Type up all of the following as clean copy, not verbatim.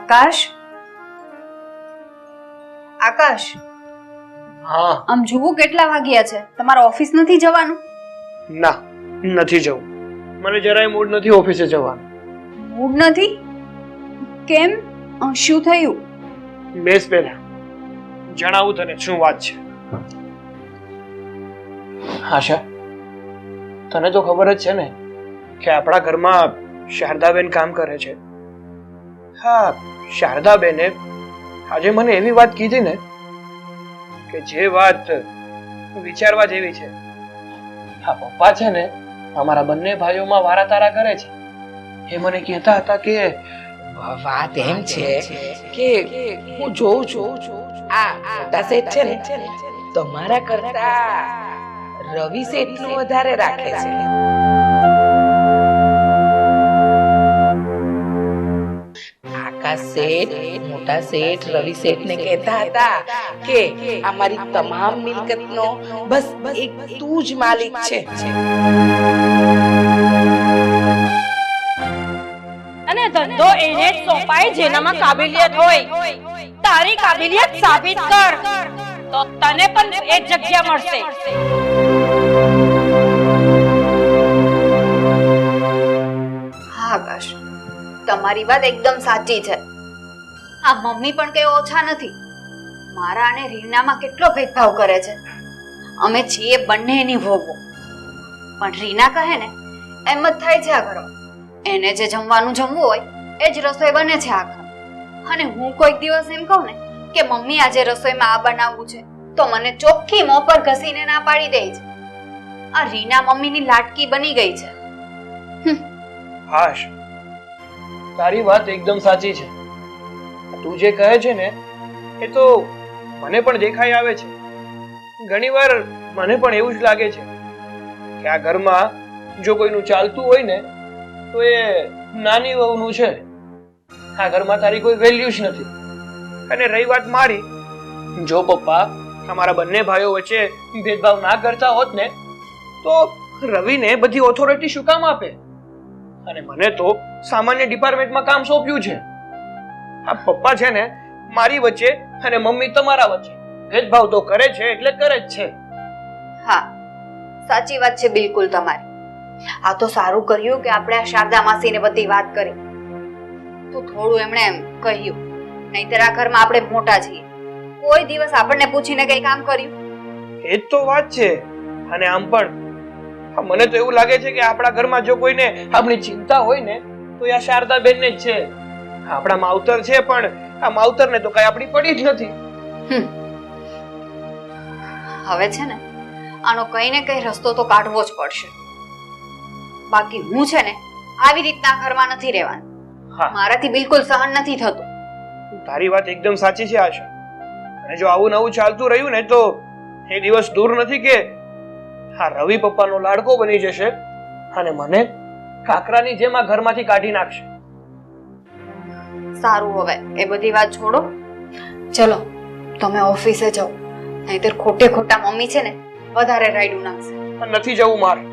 આકાશ, આકાશ, હા આમ જુઓ કેટલા વાગ્યા છે. તમારે ઓફિસ નથી જવાનું? ના, નથી જવું. મને જરાય મૂડ નથી ઓફિસે જવાનું. મૂડ નથી? કેમ? શું થયું? બેસ પહેલા, જણાવું તને શું વાત છે. આશા, તને તો ખબર જ છે ને કે આપણા ઘરમાં શારદાબેન કામ કરે છે. હા, શારદાબેને આજે મને એવી વાત કીધી ને કે જે વાત વિચારવા જેવી છે. હા, પપ્પા છે ને અમારા બંને ભાઈઓમાં વારાતારા કરે છે. એ મને કહેતા હતા કે વાત એમ છે કે હું જોઉં છું આ મોટા શેઠ છે ને તમારા કરતા રવિ શેઠનું વધારે રાખે છે. આકાશ શેઠ, મોટા શેઠ રવિ શેઠને કહેતા હતા કે અમારી તમામ મિલકતનો બસ એક તું જ માલિક છે. અને ધંધો એને જ સોંપાય જેનામાં કાબિલિયત હોય. તારી કાબિલિયત સાબિત કર તો તને પણ એક જગ્યા મળશે. હા આકાશ, તમારી વાત એકદમ સાચી છે. આ મમ્મી પણ કઈ ઓછા નથી. મારા અને રીનામાં કેટલો ભેદભાવ કરે છે. અમે છીએ બંને એની વહુઓ, પણ રીના કહે ને એમ જ થાય છે આ ઘરમાં. એને જે જમવાનું જમવું હોય એ જ રસોઈ બને છે આખા. અને હું કોઈક દિવસ એમ કહું ને કે મમ્મી આજે રસોઈમાં આ બનાવવું છે તો મને ચોખ્ખી મોં પર ઘસીને ના પાડી દે છે. આ રીના મમ્મીની લાટકી બની ગઈ છે. હાશ, તારી વાત એકદમ સાચી છે. તું જે કહે છે ને એ તો મને પણ દેખાઈ આવે છે. ઘણીવાર મને પણ એવું જ લાગે છે કે આ ઘરમાં જો કોઈનું ચાલતું હોય ને તો એ નાની વહુનું છે. આ ઘરમાં તારી કોઈ વેલ્યુ જ નથી. અને રહી વાત મારી, જો પપ્પા અમારા બંને ભાઈઓ વચ્ચે ભેદભાવ ના કરતા હોત ને તો રવિને બધી ઓથોરિટી શું કામ આપે? અને મને તો સામાન્ય ડિપાર્ટમેન્ટમાં કામ સોંપ્યું છે. આ પપ્પા છે ને મારી વચ્ચે અને મમ્મી તમારા વચ્ચે ભેદભાવ તો કરે છે એટલે કરે જ છે. હા, સાચી વાત છે બિલકુલ તમારી. આ તો સારું કર્યું કે આપણે આ શારદા માસીને બધી વાત કરી. તો થોડું એમણે એમ કહ્યું, નહીંતર આ ઘરમાં આપણે મોટા છીએ. કોઈ દિવસ આપણને પૂછીને કઈ કામ કર્યું? એ જ તો વાત છે. અને આમ પણ મને તો એવું લાગે છે કે આપણા ઘરમાં જો કોઈને આપણી ચિંતા હોય ને તો આ શારદાબેન ને જ છે. આપણા માવતર છે પણ આ માવતરને તો કઈ આપણી પડી જ નથી. હવે છે ને આનો કઈ ને કઈ રસ્તો તો કાઢવો જ પડશે. બાકી હું છે ને આવી રીતના ઘરમાં નથી રહેવાનું. મારાથી બિલકુલ સહન નથી થતું. તારી વાત એકદમ સાચી છે આશા. અને જો આવું નવું ચાલતું રહ્યું ને તો એ દિવસ દૂર નથી કે હા રવિ પપ્પાનો લાડકો બની જશે અને મને કાકરાની જેમ આ ઘરમાંથી કાઢી નાખશે. સારું, હવે એ બધી વાત છોડો. ચલો તમે ઓફિસે જાઓ, નહીંતર ખોટે ખોટા મમ્મી છે ને વધારે રાયડું નાખશે. નથી જવું મારે.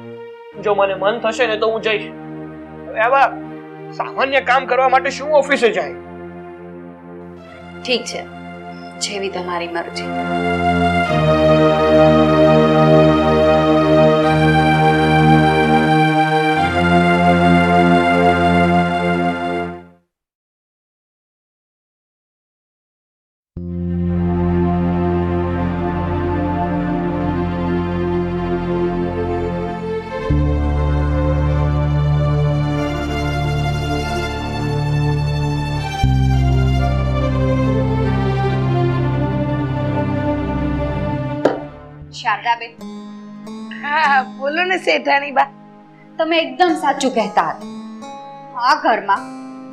જો મને મન થશે ને તો હું જઈશ. હવે આવા સામાન્ય કામ કરવા માટે શું ઓફિસે જાય? ઠીક છે, જેવી તમારી મરજી. શારદાબેન, હા બોલો ને શેઠાણી બા. તમે એકદમ સાચું કહેતા હતા. આ ઘરમાં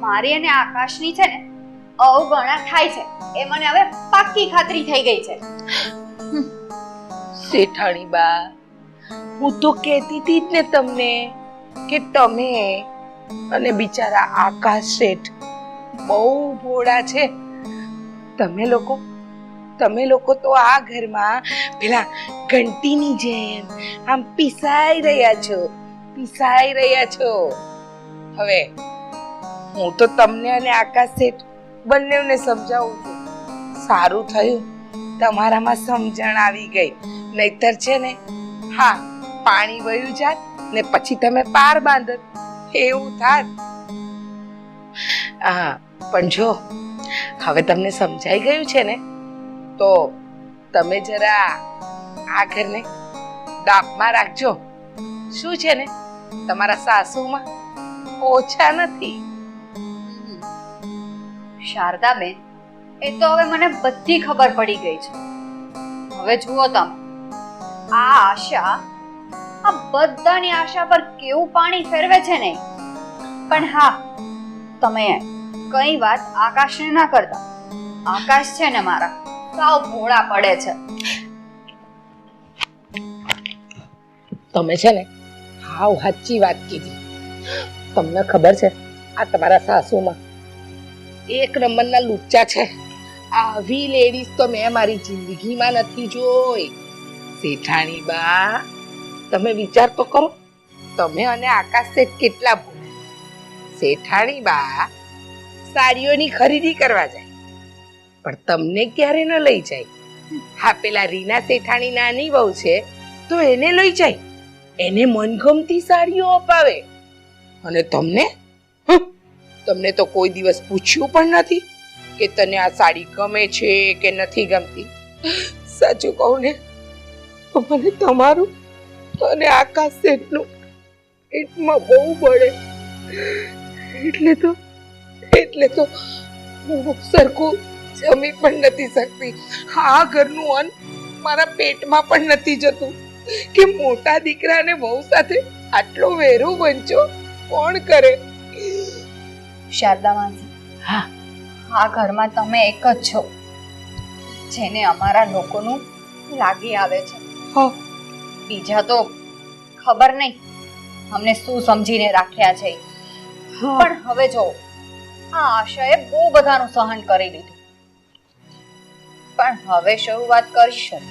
મારી અને આકાશની છે ને અવગણના થાય છે એ મને હવે પાક્કી ખાતરી થઈ ગઈ છે. શેઠાણી બા, હું તો કહેતી હતી ને તમને કે તમે અને બિચારા આકાશ શેઠ બહુ ભોળા છે. તમે લોકો તો આ ઘરમાં પેલા ઘંટીની જેમ આમ પીસાઈ રહ્યા છો. હવે હું તો તમને અને આકાશ શેઠ બંનેને સમજાવું છું. સારું થયું તમારામાં સમજણ આવી ગઈ, નહીતર છે ને હા પાણી વયું જાત ને પછી તમે પાર બાંધત એવું થાત. હા પણ જો હવે તમને સમજાઈ ગયું છે ને, તો તમે જરા આ ઘરને દાપમાં રાખજો. શું છે ને તમારા સાસુમાં ઓછા નથી. શારદાબેન, એ તો હવે મને બધી ખબર પડી ગઈ છે. હવે જુઓ તમે, આ આશા આ બધાની આશા પર કેવું પાણી ફેરવે છે ને. પણ હા, તમે કઈ વાત આકાશને ના કરતા. આકાશ છે ને મારા સાવ ભોળા પડે છે. તમે છે ને હાવ સાચી વાત કીધી. તમને ખબર છે આ તમારા સાસુમાં એક નંબરના લુચ્ચા છે. આવી લેડીઝ તો મેં મારી જિંદગીમાં નથી જોઈ. શેઠાણી બા, તમે વિચાર તો કરો, તમે અને આકાશ શેઠ કેટલા ભૂલા. શેઠાણી બા સાડીઓની ખરીદી કરવા જાય, પણ તમને ક્યારે ન લઈ જાય. હા પેલા રીના શેઠાણી નાની વહુ છે તો એને લઈ જાય, એને મનગમતી સાડીઓ અપાવે. અને તમને તમને તો કોઈ દિવસ પૂછ્યું પણ નથી કે તને આ સાડી ગમે છે કે નથી ગમતી. સાચું કહું ને તો મને તમારું અને આકાશ શેઠનું પેટમાં બહુ બળે. એટલે તો હું સરખું જમી પણ નથી શકતી. આ ઘરનું અન્ન મારા પેટમાં પણ નથી જતું કે મોટા દીકરાને વહુ સાથે આટલો વેરો વંચો કોણ કરે. શારદા માસી, હા આ ઘરમાં તમે એક જ છો જેને અમારા લોકોનું લાગી આવે છે. હા બીજા તો ખબર નહીં અમને શું સમજીને રાખ્યા છે. પણ હવે જો આ આશાએ બહુ બધાનું સહન કરી લીધું, પણ હવે શરૂઆત કરીશું.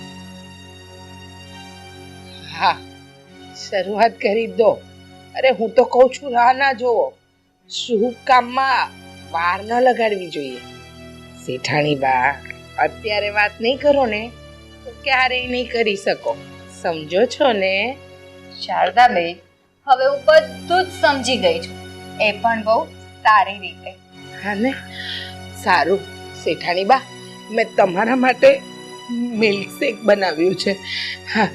હા શરૂઆત કરી દો. અરે હું તો કહું છું રાહ ના જોવો. શુભ કામમાં વાર ન લગાડવી જોઈએ. શેઠાણી બા અત્યારે વાત નહીં કરો ને તો ક્યારેય નહીં કરી શકો. સમજો છો ને? શારદાબેન, હવે હું બધું જ સમજી ગઈ છું, એ પણ બહુ સારી રીતે. હા ને સારું. શેઠાણી બા મેં તમારા માટે મિલ્કશેક બનાવ્યું છે. હા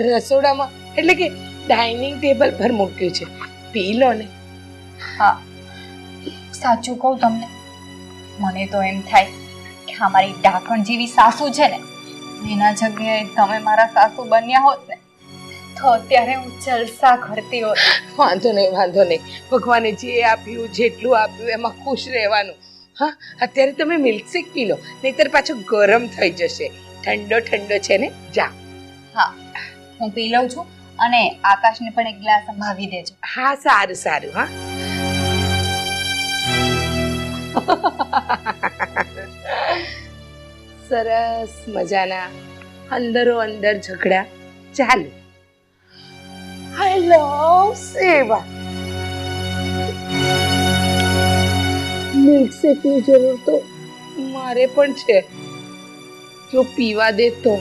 રસોડામાં એટલે કે ડાઇનિંગ ટેબલ પર મૂક્યું છે, પી લો ને. હા, સાચું કહું તમને, મને તો એમ થાય કે અમારી ડાકણ જેવી સાસુ છે ને, એના જગ્યાએ તમે મારા સાસુ બન્યા હોત ને તો અત્યારે હું જલસા કરતી હોત. વાંધો નહીં. ભગવાને જે આપ્યું જેટલું આપ્યું એમાં ખુશ રહેવાનું. હા અત્યારે તમે મિલ્કશેક પી લો, નહીતર પાછો ગરમ થઈ જશે. ઠંડો છે ને. જા. હા, હું પી લઉં છું અને આકાશને પણ એક ગ્લાસ સંભાવી દેજો. હા સારું. હા સરસ મજાના અંદરો અંદર ઝઘડા ચાલુ. આઈ લવ સેવા. મિલ્કશેકની જરૂર તો મારે પણ છે, જો પીવા દે તો.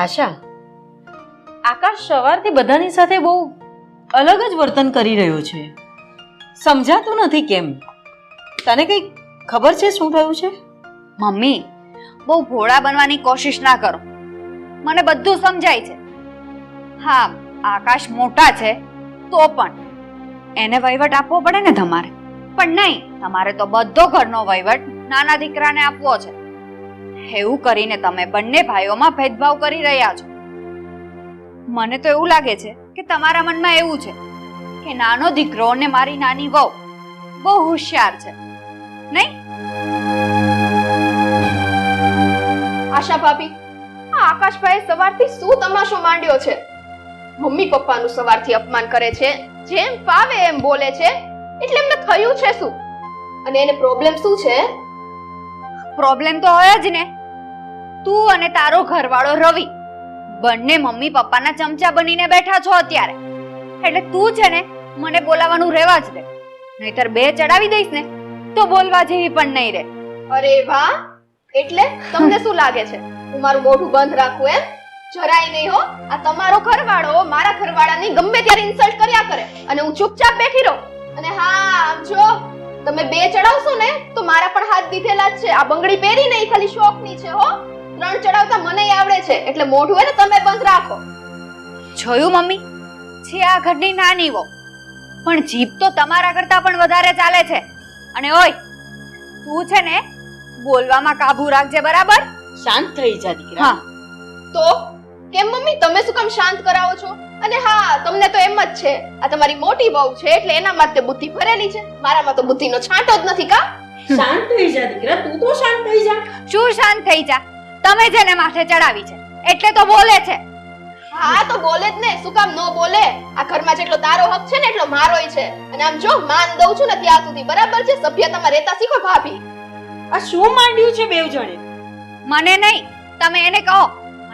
આશા, આકાશ સવારથી બધાની સાથે બહુ અલગ જ વર્તન કરી રહ્યો છે. સમજાતું નથી કેમ. તને કઈ ખબર છે શું થયું છે? મમ્મી, બહુ ભોળા બનવાની કોશિશ ના કરો, મને બધું સમજાય છે. હા, આકાશ મોટા છે તો પણ એને વહીવટ આપવો પડે ને તમારે. પણ નહીં, તમારે તો બધો ઘરનો વહીવટ નાના દીકરાને આપવો છે. એવું કરીને તમે બંને ભાઈઓમાં ભેદભાવ કરી રહ્યા છો. મને તો એવું લાગે છે કે તમારા મનમાં એવું છે કે નાનો દીકરો ને મારી નાની વહુ બહુ હોશિયાર છે, નહીં? આશા ભાભી, આ આકાશભાઈ સવારથી શું તમાશો માંડ્યો છે? મમ્મી પપ્પાનું સવારથી અપમાન કરે છે, જેમ ફાવે એમ બોલે છે, એટલે એમને થયું છે શું? અને એને પ્રોબ્લેમ શું છે? પ્રોબ્લેમ તો હોય જ ને. તું અને તારો ઘરવાળો રવિ બંને મમ્મી પપ્પાના ચમચા બનીને બેઠા છો અત્યારે. એટલે તું છે ને મને બોલાવાનું રહેવા જ દે, નહીતર બે ચડાવી દઈશ ને તો બોલવા જેવી પણ નહીં રહે. અરે વાહ! એટલે તમને શું લાગે છે હું મારું મોઢું બંધ રાખું એમ? જરાય નહીં હો. આ તમારો ઘરવાળો મારા ઘરવાળાની ગમે ત્યારે ઇન્સલ્ટ કર્યા કરે અને હું ચૂપચાપ બેઠી રહું. અને હા, આમ જો તમે બે ચડાવશો ને તો મારા પણ હાથ દીધેલા જ છે. આ બંગડી પહેરી નહીં, ખાલી શોખની છે હો. 3 ચડાવતા મને આવડે છે, એટલે મોઢું હે ને તમે બંધ રાખો. જોયું મમ્મી, છે આ ઘરની નાની વહુ, પણ જીભ તો તમારા કરતા પણ વધારે ચાલે છે. અને ઓય, તું છે ને બોલવામાં કાબુ રાખજે, બરાબર? શાંત થઈ જા દીકરા. હા. તો કેમ મમ્મી તમે શું કામ શાંત કરાવો છો? અને હા, તમને તો એમ જ છે આ તમારી મોટી વહુ છે એટલે એનામાં જ તે બુદ્ધિ ભરેલી છે. મારામાં તો બુદ્ધિનો છાંટો જ નથી કા? શાંત થઈ જા દીકરા, તું તો શાંત થઈ જા. શું શાંત થઈ જા? તમે જેને માથે ચડાવી છે એટલે તો બોલે છે. હા તો બોલે જ ને, શું કામ ન બોલે? આ ઘરમાં જેટલો તારો હક છે ને એટલો મારોય છે. અને આમ જો માન દઉં છું ને ત્યાં સુધી બરાબર છે. સભ્યતામાં રહેતા શીખો ભાભી. આ શું માંડ્યું છે બેવ જણે? મને નહીં, તમે એને કહો.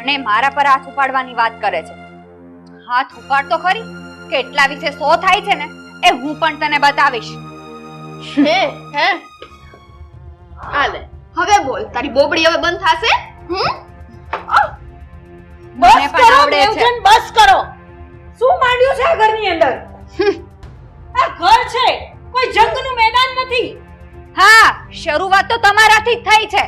અને મારા પર હાથ ઉપાડવાની વાત કરે છે. હાથ ઉપાડ તો ખરી, કેટલા વિશે 100 થાય છે ને એ હું પણ તને બતાવીશ. હે હે આલે હવે બોલ, તારી બોબડી હવે બંધ થાશે? મને બસ પણ કરો આવડે છે. બેવજણ, બસ કરો. શું માંડ્યું છે આ ઘરની અંદર? આ ઘર છે, કોઈ જંગનું મેદાન નથી. હા, શરૂઆત તો તમારાથી જ થઈ છે.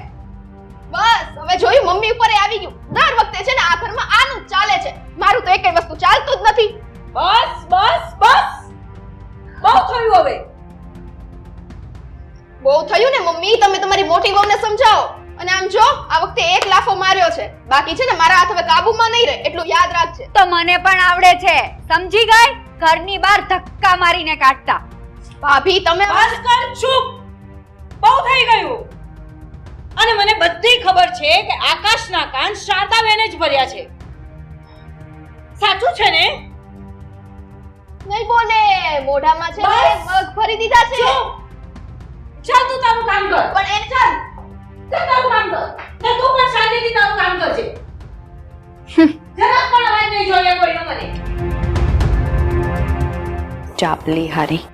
બસ હવે જોયું, મમ્મી ઉપર આવી ગયું. દર વખતે છે ને આ ઘરમાં આનું જ ચાલે છે. મારું તો એકેય વસ્તુ ચાલતું જ નથી. બસ બસ બસ, બહુ થયું હવે. બહુ થયું ને મમ્મી, તમે તમારી મોટી વહુને સમજાવો. અને આમ જો આ વખતે એક લાફો માર્યો છે, બાકી છે ને મારા હાથ હવે કાબુમાં નહીં રહે, એટલું યાદ રાખજે. તો મને પણ આવડે છે, સમજી ગઈ? ઘરની બહાર ધક્કા મારીને કાઢતા. ભાભી તમે બસ કર, ચૂપ. બહુ થઈ ગયું. અને મને બધી ખબર છે કે આકાશના કાન શારદાબેને જ ભર્યા છે. સાચું છે ને? નહીં બોલે, મોઢામાં છે ને બસ. મગ ભરી દીધા છે. ચૂપ. ચાલ તું તારું કામ કર. પણ એ ચાલ તું તારું કામ કર. ને તું પણ શાંતિથી તારું કામ કરજે. જરાક પણ અવાજ નહીં જોઈએ કોઈનો મને. ચાપલી હારી.